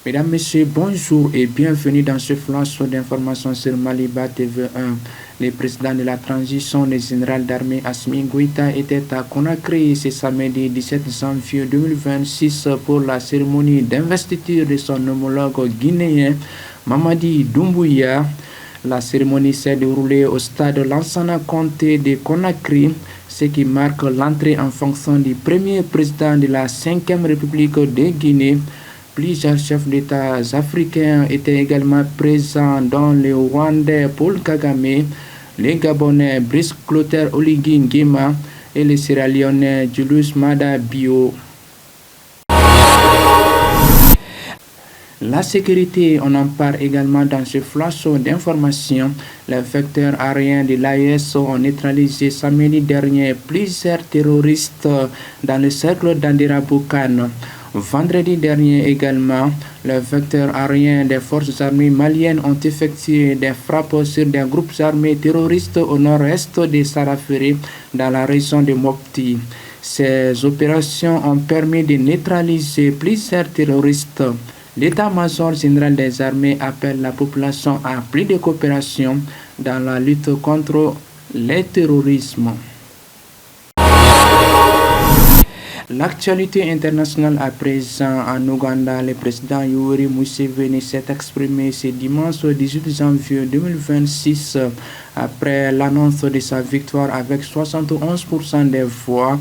Mesdames, Messieurs, bonjour et bienvenue dans ce flash d'informations sur Maliba TV1. Le président de la transition, le général d'armée Assimi Goïta, était à Conakry ce samedi 17 janvier 2026 pour la cérémonie d'investiture de son homologue guinéen Mamadi Doumbouya. La cérémonie s'est déroulée au stade Lansana Conté de Conakry, ce qui marque l'entrée en fonction du premier président de la 5e République de Guinée. Plusieurs chefs d'État africains étaient également présents, dont le Rwandais Paul Kagame, les Gabonais Brice Clotaire Oligui Nguema et le Sierra-Léonais Julius Maada Bio. La sécurité, on en parle également dans ce flash d'informations. Les vecteurs aériens de l'AES ont neutralisé samedi dernier plusieurs terroristes dans le cercle d'Andira Boukane. Vendredi dernier également, les vecteurs aériens des forces armées maliennes ont effectué des frappes sur des groupes armés terroristes au nord-est de Saraferi, dans la région de Mopti. Ces opérations ont permis de neutraliser plusieurs terroristes. L'état-major général des armées appelle la population à plus de coopération dans la lutte contre le terrorisme. L'actualité internationale à présent en Ouganda, le président Yoweri Museveni s'est exprimé ce dimanche 18 janvier 2026 après l'annonce de sa victoire avec 71% des voix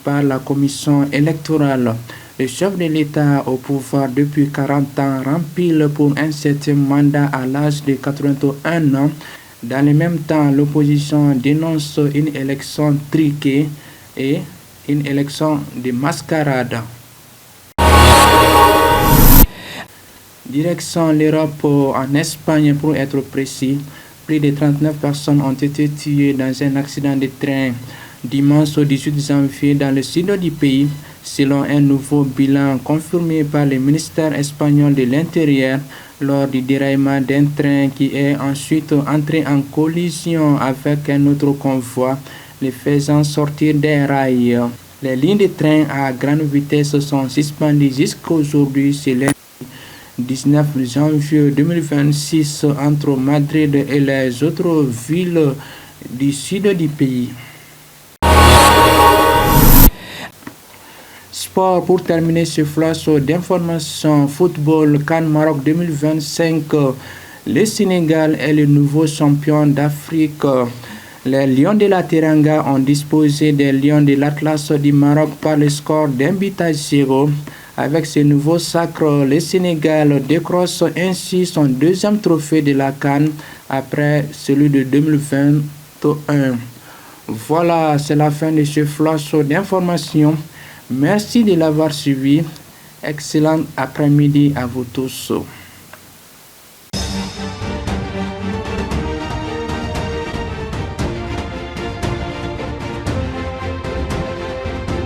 par la commission électorale. Le chef de l'État au pouvoir depuis 40 ans rempile pour un 7e mandat à l'âge de 81 ans. Dans le même temps, l'opposition dénonce une élection truquée et une élection de mascarade. Direction l'Europe, en Espagne pour être précis, plus de 39 personnes ont été tuées dans un accident de train dimanche 18 janvier dans le sud du pays, selon un nouveau bilan confirmé par le ministère espagnol de l'Intérieur lors du déraillement d'un train qui est ensuite entré en collision avec un autre convoi, les faisant sortir des rails. Les lignes de train à grande vitesse sont suspendues jusqu'à aujourd'hui, c'est le 19 janvier 2026 entre Madrid et les autres villes du sud du pays. Sport, pour terminer ce flash d'informations, football CAN Maroc 2025, le Sénégal est le nouveau champion d'Afrique. Les Lions de la Teranga ont disposé des Lions de l'Atlas du Maroc par le score d'un but à 0. Avec ce nouveau sacre, le Sénégal décroche ainsi son deuxième trophée de la CAN après celui de 2021. Voilà, c'est la fin de ce flash d'informations. Merci de l'avoir suivi. Excellent après-midi à vous tous.